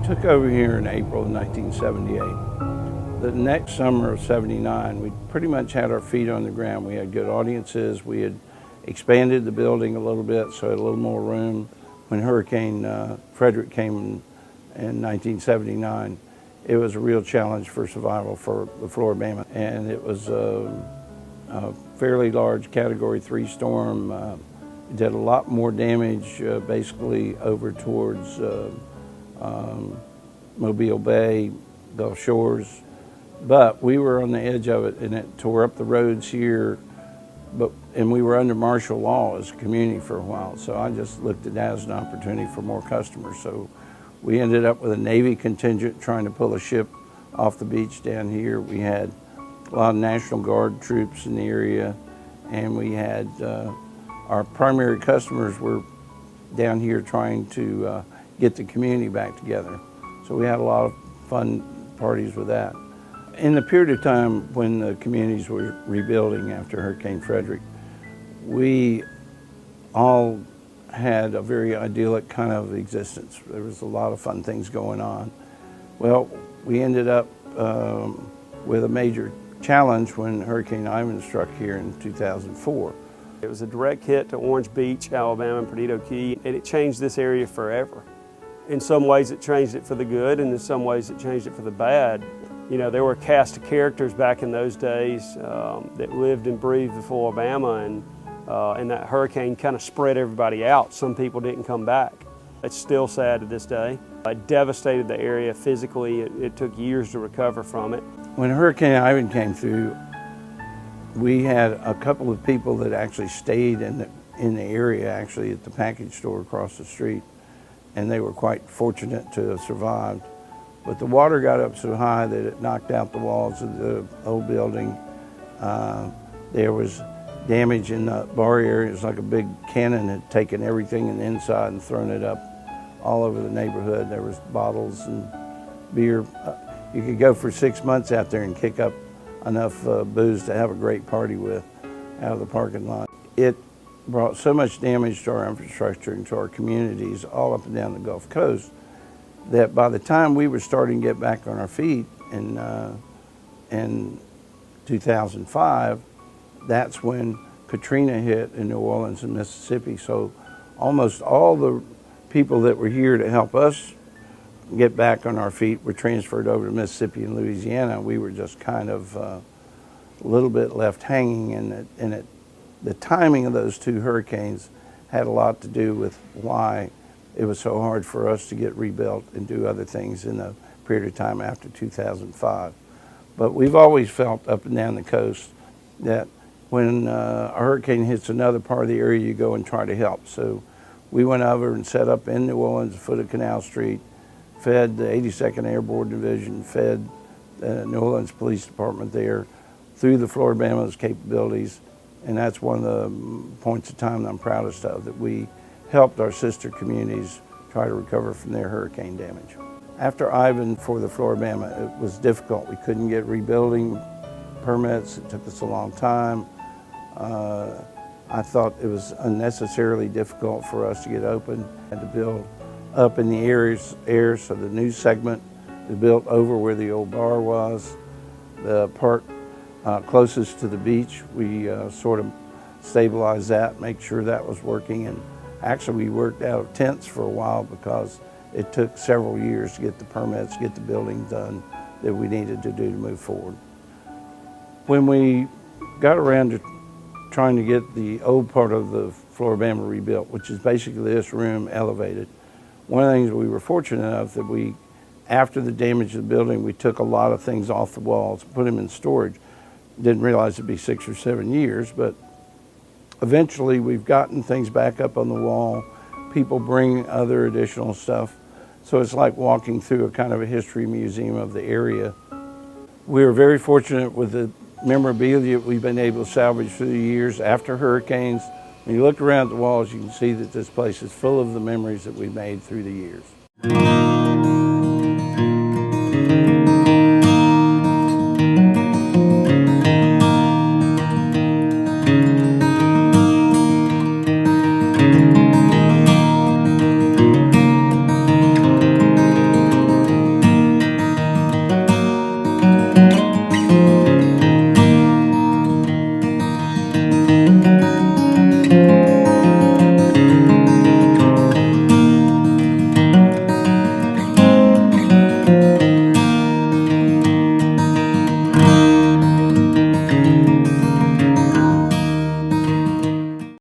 took over here in April of 1978. The next summer of '79, we pretty much had our feet on the ground. We had good audiences. We had expanded the building a little bit, so it had a little more room. When Hurricane Frederick came in 1979, it was a real challenge for survival for the Flora-Bama, and it was a fairly large Category 3 storm. It did a lot more damage basically over towards Mobile Bay, Gulf Shores, but we were on the edge of it, and it tore up the roads here, and we were under martial law as a community for a while, so I just looked at that as an opportunity for more customers. So we ended up with a Navy contingent trying to pull a ship off the beach down here. We had a lot of National Guard troops in the area, and we had our primary customers were down here trying to get the community back together. So we had a lot of fun parties with that. In the period of time when the communities were rebuilding after Hurricane Frederick, we all had a very idyllic kind of existence. There was a lot of fun things going on. Well, we ended up with a major challenge when Hurricane Ivan struck here in 2004. It was a direct hit to Orange Beach, Alabama, and Perdido Key, and it changed this area forever. In some ways it changed it for the good, and in some ways it changed it for the bad. You know, there were a cast of characters back in those days that lived and breathed the Flora-Bama, and that hurricane kind of spread everybody out. Some people didn't come back. It's still sad to this day. It devastated the area physically. It took years to recover from it. When Hurricane Ivan came through, we had a couple of people that actually stayed in the area, actually at the package store across the street, and they were quite fortunate to have survived. But the water got up so high that it knocked out the walls of the old building. There was damage in the bar area. It was like a big cannon had taken everything in the inside and thrown it up all over the neighborhood. There was bottles and beer. You could go for 6 months out there and kick up enough booze to have a great party with out of the parking lot. It brought so much damage to our infrastructure and to our communities all up and down the Gulf Coast that by the time we were starting to get back on our feet in 2005, that's when Katrina hit in New Orleans and Mississippi. So almost all the people that were here to help us get back on our feet were transferred over to Mississippi and Louisiana. We were just kind of a little bit left hanging, and the timing of those two hurricanes had a lot to do with why it was so hard for us to get rebuilt and do other things in the period of time after 2005. But we've always felt up and down the coast that when a hurricane hits another part of the area, you go and try to help. So we went over and set up in New Orleans, foot of Canal Street, fed the 82nd Airborne Division, fed the New Orleans Police Department there through the Flora-Bama's capabilities. And that's one of the points of time that I'm proudest of, that we helped our sister communities try to recover from their hurricane damage. After Ivan, for the Flora-Bama, it was difficult. We couldn't get rebuilding permits. It took us a long time. I thought it was unnecessarily difficult for us to get open and to build up in the air, so the new segment is built over where the old bar was. The part closest to the beach, we sort of stabilized that, make sure that was working, and actually we worked out of tents for a while because it took several years to get the permits, get the building done that we needed to do to move forward. When we got around to trying to get the old part of the Flora-Bama rebuilt, which is basically this room elevated, one of the things we were fortunate enough that after the damage of the building, we took a lot of things off the walls, put them in storage. Didn't realize it'd be 6 or 7 years, but eventually we've gotten things back up on the wall. People bring other additional stuff. So it's like walking through a kind of a history museum of the area. We were very fortunate with the memorabilia we've been able to salvage through the years after hurricanes. When you look around the walls, you can see that this place is full of the memories that we've made through the years.